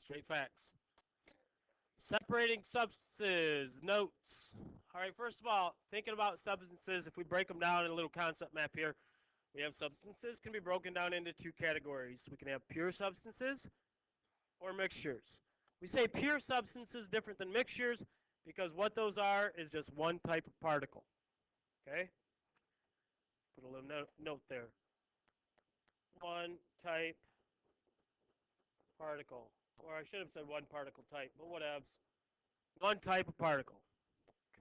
Straight facts. Separating substances, notes. All right, first of all, thinking about substances, if we break them down in a little concept map here, we have substances can be broken down into two categories. We can have pure substances or mixtures. We say pure substances different than mixtures because what those are is just one type of particle. Okay? Put a little note there. One type particle. Or I should have said one particle type, but whatevs. One type of particle.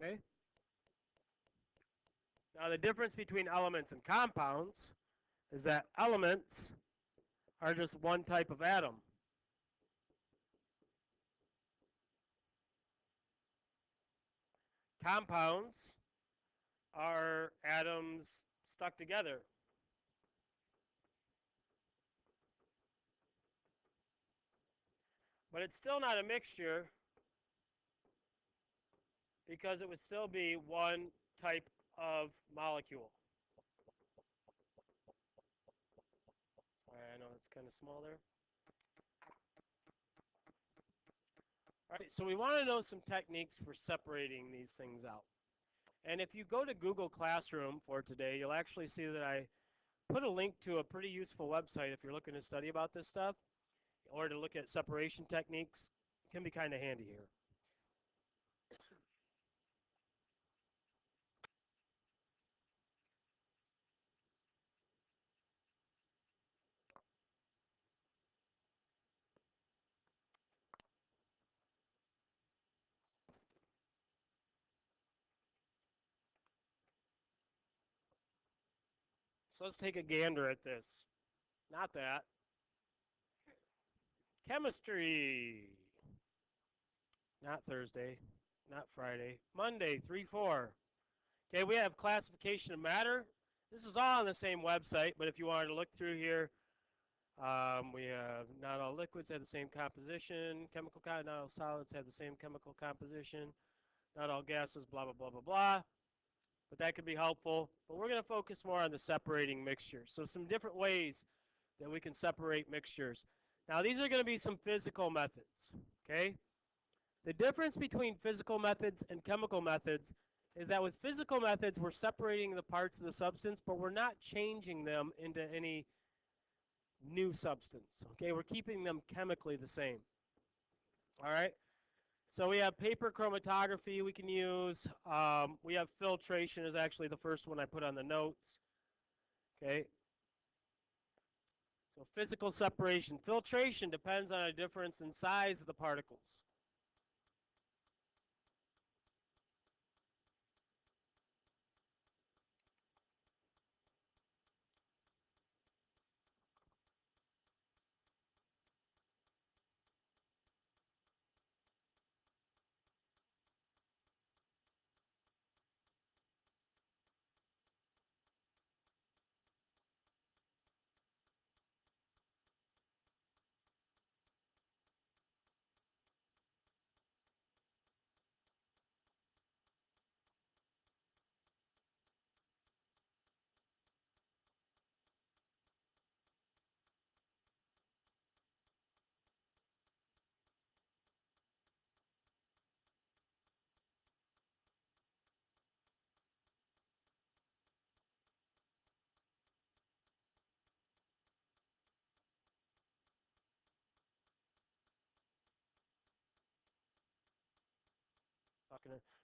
Okay? Now the difference between elements and compounds is that elements are just one type of atom. Compounds are atoms stuck together. But it's still not a mixture because it would still be one type of molecule. Sorry, I know it's kind of small there. All right, so we want to know some techniques for separating these things out. And if you go to Google Classroom for today, you'll actually see that I put a link to a pretty useful website if you're looking to study about this stuff or to look at separation techniques. It can be kind of handy here. So let's take a gander at this. Not that. Chemistry. Not Thursday. Not Friday. Monday, 3-4. Okay, we have classification of matter. This is all on the same website, but if you wanted to look through here, we have not all liquids have the same composition, not all solids have the same chemical composition, not all gases, blah, blah, blah, blah, blah. But that could be helpful. But we're going to focus more on the separating mixtures. So some different ways that we can separate mixtures. Now these are going to be some physical methods, okay? The difference between physical methods and chemical methods is that with physical methods, we're separating the parts of the substance, but we're not changing them into any new substance. Okay, we're keeping them chemically the same. All right. So we have paper chromatography we can use. We have filtration is actually the first one I put on the notes. Okay. So physical separation. Filtration depends on a difference in size of the particles.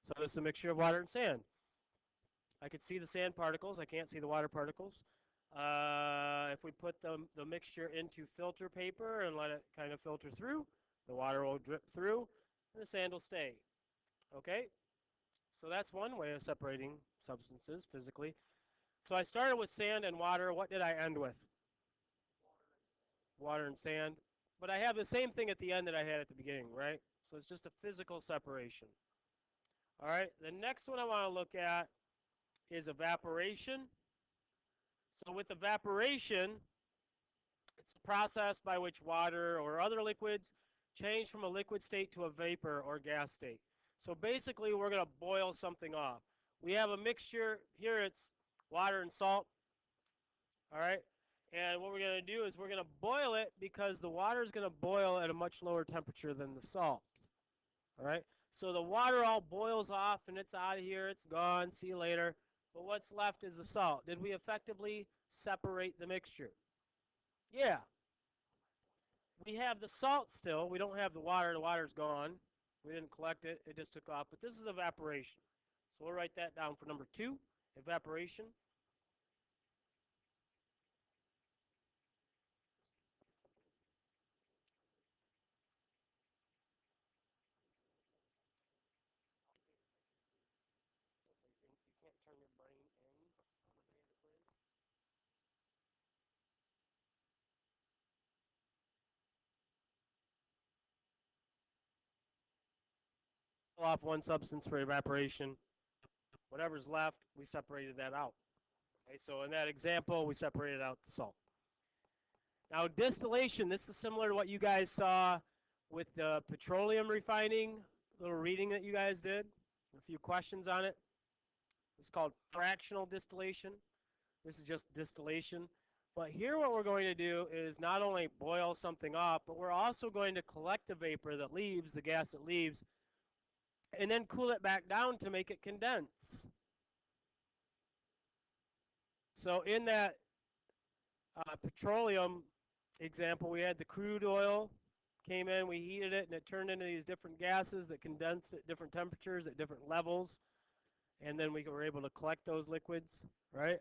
So this is a mixture of water and sand. I could see the sand particles. I can't see the water particles. If we put the mixture into filter paper and let it kind of filter through, the water will drip through, and the sand will stay. Okay? So that's one way of separating substances physically. So I started with sand and water. What did I end with? Water and sand. But I have the same thing at the end that I had at the beginning, right? So it's just a physical separation. All right, the next one I want to look at is evaporation. So with evaporation, it's a process by which water or other liquids change from a liquid state to a vapor or gas state. So basically, we're going to boil something off. We have a mixture. Here it's water and salt. All right. And what we're going to do is we're going to boil it because the water is going to boil at a much lower temperature than the salt. All right? So the water all boils off and it's out of here, it's gone, see you later. But what's left is the salt. Did we effectively separate the mixture? Yeah. We have the salt still. We don't have the water. The water's gone. We didn't collect it. It just took off. But this is evaporation. So we'll write that down for number 2, evaporation. You can't turn your brain in on the day of the quiz. Off one substance for evaporation. Whatever's left, we separated that out. Okay, so in that example, we separated out the salt. Now, distillation, this is similar to what you guys saw with the petroleum refining, little reading that you guys did, a few questions on it. It's called fractional distillation. This is just distillation. But here what we're going to do is not only boil something off, but we're also going to collect the vapor that leaves, the gas that leaves, and then cool it back down to make it condense. So in that petroleum example, we had the crude oil came in, we heated it, and it turned into these different gases that condensed at different temperatures, at different levels, and then we were able to collect those liquids, right?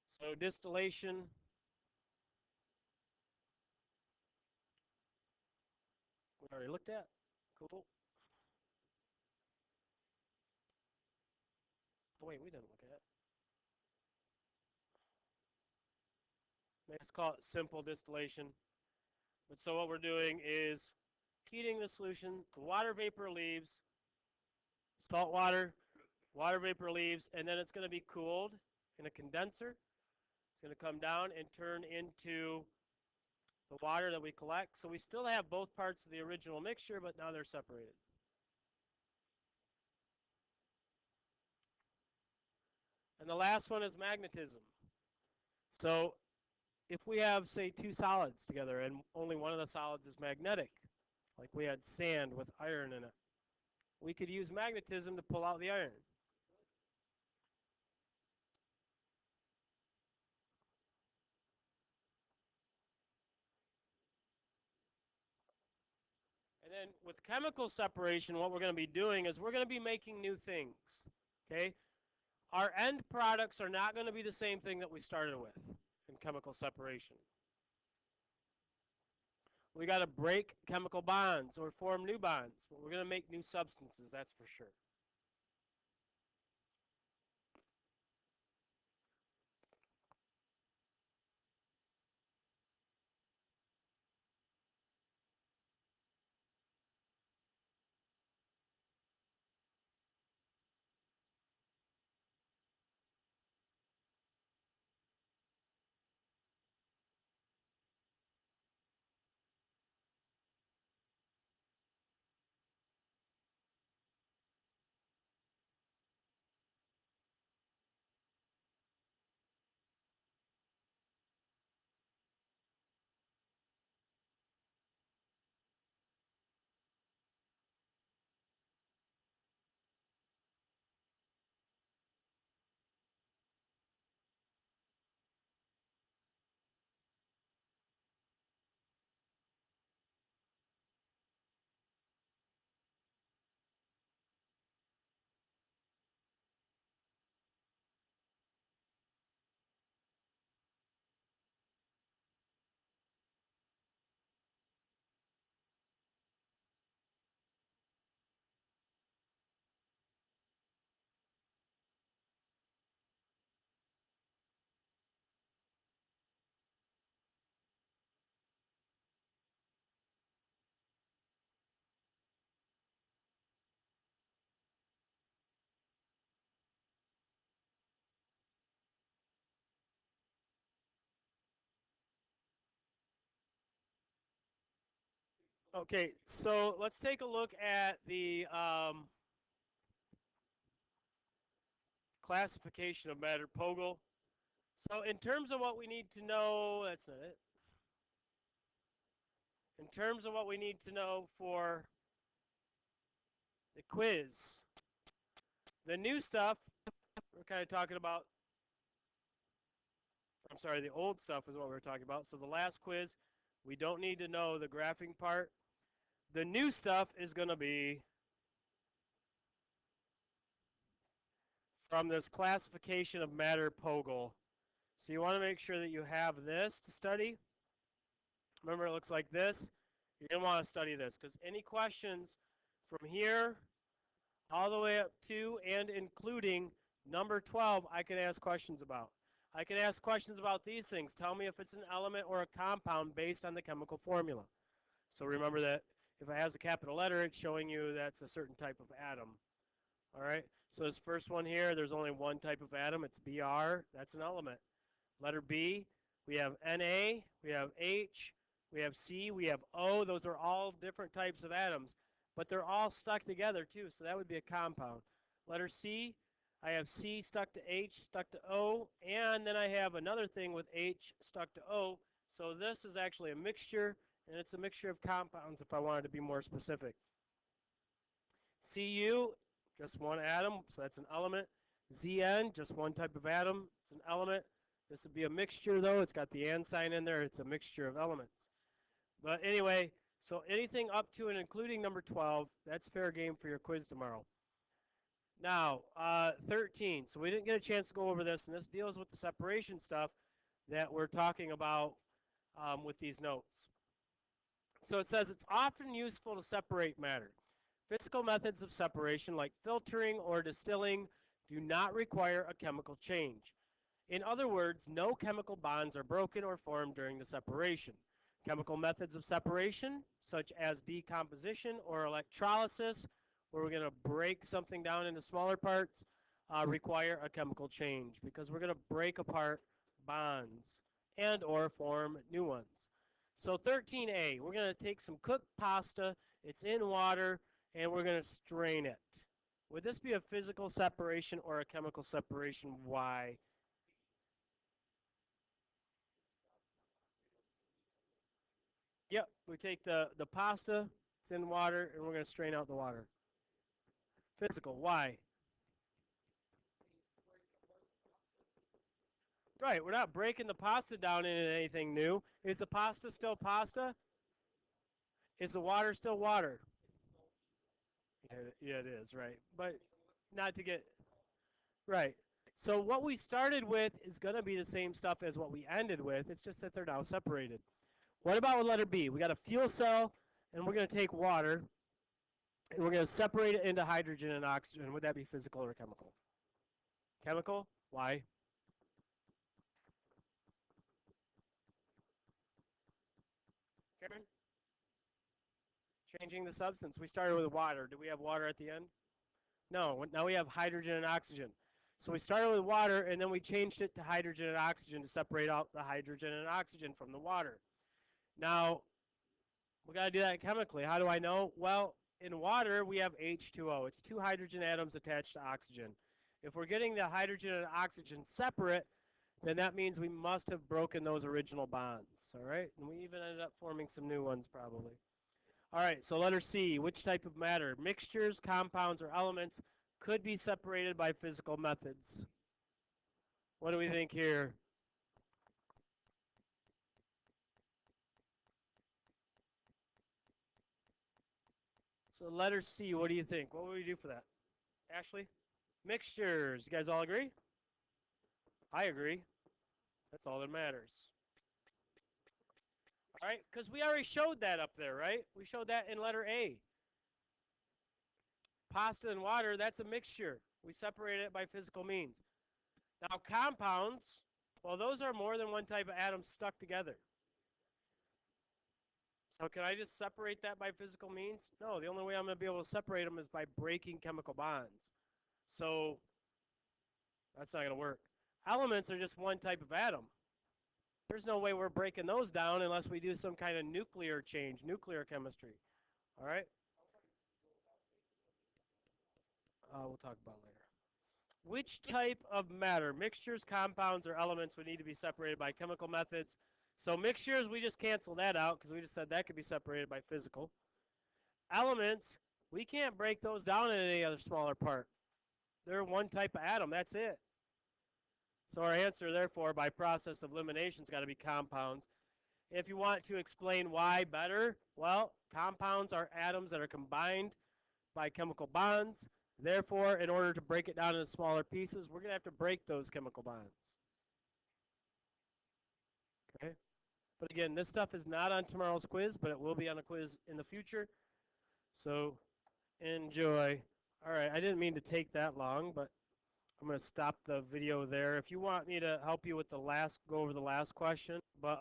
So distillation, we already looked at. Cool. Oh, wait, we didn't look at it. Let's call it simple distillation. But so what we're doing is heating the solution, the water vapor leaves, salt water, water vapor leaves, and then it's going to be cooled in a condenser. It's going to come down and turn into the water that we collect. So we still have both parts of the original mixture, but now they're separated. And the last one is magnetism. So if we have, say, two solids together and only one of the solids is magnetic, like we had sand with iron in it, we could use magnetism to pull out the iron. And then with chemical separation, what we're going to be doing is we're going to be making new things. Okay? Our end products are not going to be the same thing that we started with in chemical separation. We got to break chemical bonds or form new bonds, but we're going to make new substances, that's for sure. Okay, so let's take a look at the Classification of matter, Pogel. So in terms of what we need to know, that's not it. In terms of what we need to know for the quiz, the new stuff, we're kind of talking about, I'm sorry, the old stuff is what we're talking about. So the last quiz, we don't need to know the graphing part. The new stuff is going to be from this classification of matter Pogel. So you want to make sure that you have this to study. Remember, it looks like this. You're going to want to study this because any questions from here all the way up to and including number 12, I can ask questions about. I can ask questions about these things. Tell me if it's an element or a compound based on the chemical formula. So remember that if it has a capital letter, it's showing you that's a certain type of atom. All right, so this first one here, there's only one type of atom. It's Br. That's an element. Letter B, we have Na, we have H, we have C, we have O. Those are all different types of atoms, but they're all stuck together too, so that would be a compound. Letter C, I have C stuck to H, stuck to O, and then I have another thing with H stuck to O. So this is actually a mixture, and it's a mixture of compounds if I wanted to be more specific. Cu, just one atom, so that's an element. Zn, just one type of atom, it's an element. This would be a mixture though, it's got the and sign in there, it's a mixture of elements. But anyway, so anything up to and including number 12, that's fair game for your quiz tomorrow. Now, 13, so we didn't get a chance to go over this, and this deals with the separation stuff that we're talking about with these notes. So it says it's often useful to separate matter. Physical methods of separation like filtering or distilling do not require a chemical change. In other words, no chemical bonds are broken or formed during the separation. Chemical methods of separation, such as decomposition or electrolysis, where we're going to break something down into smaller parts, require a chemical change because we're going to break apart bonds and or form new ones. So 13A, we're going to take some cooked pasta, it's in water, and we're going to strain it. Would this be a physical separation or a chemical separation? Why? Yep, we take the pasta, it's in water, and we're going to strain out the water. Physical, why? Right, we're not breaking the pasta down into anything new. Is the pasta still pasta? Is the water still water? Yeah, it is, right. But not to get, right. So what we started with is going to be the same stuff as what we ended with. It's just that they're now separated. What about with letter B? We got a fuel cell, and we're going to take water, and we're going to separate it into hydrogen and oxygen. Would that be physical or chemical? Chemical? Why? Karen? Changing the substance. We started with water. Do we have water at the end? No. Now we have hydrogen and oxygen. So we started with water, and then we changed it to hydrogen and oxygen to separate out the hydrogen and oxygen from the water. Now, we got to do that chemically. How do I know? Well, in water, we have H2O. It's two hydrogen atoms attached to oxygen. If we're getting the hydrogen and oxygen separate, then that means we must have broken those original bonds, all right? And we even ended up forming some new ones probably. All right, so letter C, which type of matter? Mixtures, compounds, or elements could be separated by physical methods. What do we think here? So letter C, what do you think? What would we do for that? Ashley? Mixtures. You guys all agree? I agree. That's all that matters. All right, because we already showed that up there, right? We showed that in letter A. Pasta and water, that's a mixture. We separate it by physical means. Now, compounds, well, those are more than one type of atom stuck together. So can I just separate that by physical means? No, the only way I'm going to be able to separate them is by breaking chemical bonds. So that's not going to work. Elements are just one type of atom. There's no way we're breaking those down unless we do some kind of nuclear change, nuclear chemistry. All right? We'll talk about it later. Which type of matter, mixtures, compounds, or elements would need to be separated by chemical methods? So mixtures, we just cancel that out because we just said that could be separated by physical. Elements, we can't break those down in any other smaller part. They're one type of atom, that's it. So our answer, therefore, by process of elimination has got to be compounds. If you want to explain why better, well, compounds are atoms that are combined by chemical bonds. Therefore, in order to break it down into smaller pieces, we're going to have to break those chemical bonds. Okay? But again, this stuff is not on tomorrow's quiz, but it will be on a quiz in the future. So enjoy. All right, I didn't mean to take that long, but I'm going to stop the video there. If you want me to help you with the last, go over the last question, but